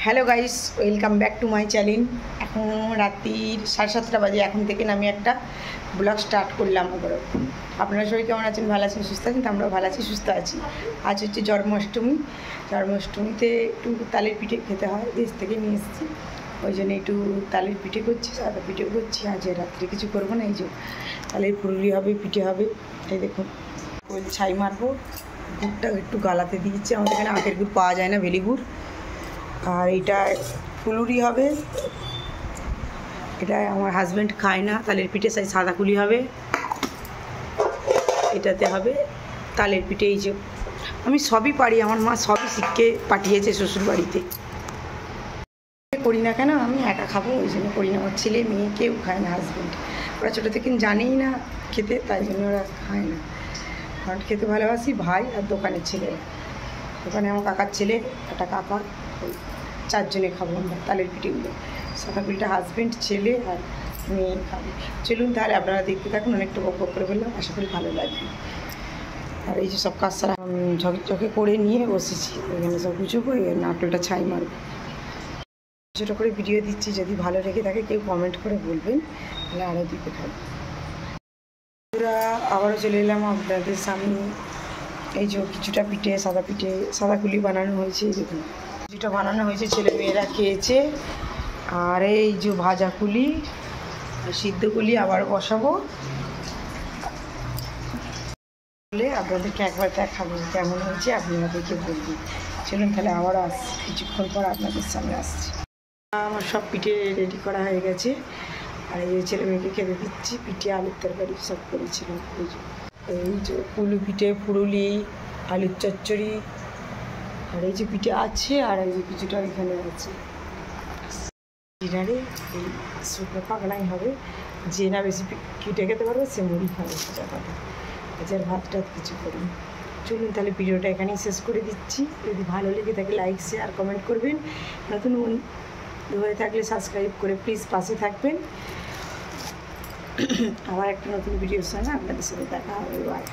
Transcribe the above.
Hello guys, welcome back to my channel. এখন রাত্রির 7:30 বাজে। এখন থেকে আমি একটা ব্লগ স্টার্ট করলাম। আপনারা সবাই কেমন আছেন? ভালো আছেন, সুস্থ আছেন? তো আমরাও ভালো আছি, সুস্থ আছি। আজ হচ্ছে জন্মাষ্টমী। জন্মাষ্টমীতে একটু তালের পিঠে খেতে হয়, দেশ থেকে নিয়ে এসেছি। ওই জন্য একটু তালের পিঠে করছি, সাদা পিঠে করছি। আজ রাত্রে কিছু করবো না, এই যে তালের পুরুলি হবে, পিঠে হবে। এই দেখুন, ওই ছাই মারবো। গুড়টা একটু গালাতে দিয়েছি, আমাদের এখানে আখের গুড় পাওয়া যায় না, ভেলি গুড়। আর এটা ফুলুরি হবে, এটা আমার হাজব্যান্ড খায় না। তালের পিঠে সাই সাদা কুলি হবে, এটাতে হবে তালের পিঠে। এই যে আমি সবই পারি, আমার মা সবই শিখে পাঠিয়েছে শ্বশুর বাড়িতে। করি না কেন, আমি একা খাবো ওই জন্য করি না। আমার ছেলে মেয়ে কেউ খায় না, হাজব্যান্ড ওরা ছোটো থেকে জানেই না খেতে, তাই জন্য ওরা খায় না। কারণ খেতে ভালোবাসি ভাই আর দোকানের ছেলেরা। দোকানে আমার কাকার ছেলে, একটা কাকা, ওই 4 জনে খাবো আমরা তালের পিঠেগুলো। সাদা পিঠেটা হাজব্যান্ড, ছেলে আর মেয়ে খাবে। চলুন তাহলে আপনারা দেখতে থাকুন। অনেকটা বক করে বললাম, আশা করি ভালো লাগবে। আর এই যে সব কাজ সারা ঝকে করে নিয়ে বসেছি, এখানে সব গুছবো, নারকেলটা ছাই মারবো। ছোটো করে ভিডিও দিচ্ছি, যদি ভালো লেগে থাকে কেউ কমেন্ট করে বলবেন, তাহলে আরও দিতে থাকবে। আমরা আবারও চলে এলাম আপনাদের সামনে। এই যে কিছুটা পিঠে, সাদা কুলি বানানো হয়েছে, এই দেখুন কিছুটা বানানো হয়েছে, ছেলে মেয়েরা খেয়েছে। আর এই যে ভাজা কুলি, সিদ্ধ কুলি আবার বসাবো বলে আপনাদেরকে একবার দেখাবো কেমন হয়েছে, আপনারা দেখে বলবেন। চলুন তাহলে আবারও আসছি, কিছুক্ষণ পর আপনাদের সামনে আসছি। আমার সব পিঠে রেডি করা হয়ে গেছে। আর এই ছেলে মেয়েকে খেতে দিচ্ছি। পিঠে, আলুর তরকারি সব করেছিলাম। এই যে পুলু পিঠে, পুরুলি, আলুর চচ্চড়ি, আর এই যে পিঠে আছে, আর এই যে কিছুটা এখানে আছে। ডিনারে এই শুকনো পাকনাই হবে। যে না বেশি পিঠে খেতে পারবে সে মুড়ি খাবে, সোজা কথা। আচ্ছা, আর ভাত টাত কিছু করি। চলুন তাহলে ভিডিওটা এখানেই শেষ করে দিচ্ছি। যদি ভালো লেগে থাকে লাইক, শেয়ার, কমেন্ট করবেন। নতুন হয়ে থাকলে সাবস্ক্রাইব করে প্লিজ পাশে থাকবেন। আবার একটা নতুন ভিডিওর সঙ্গে আপনাদের সাথে দেখা হবে। বাই।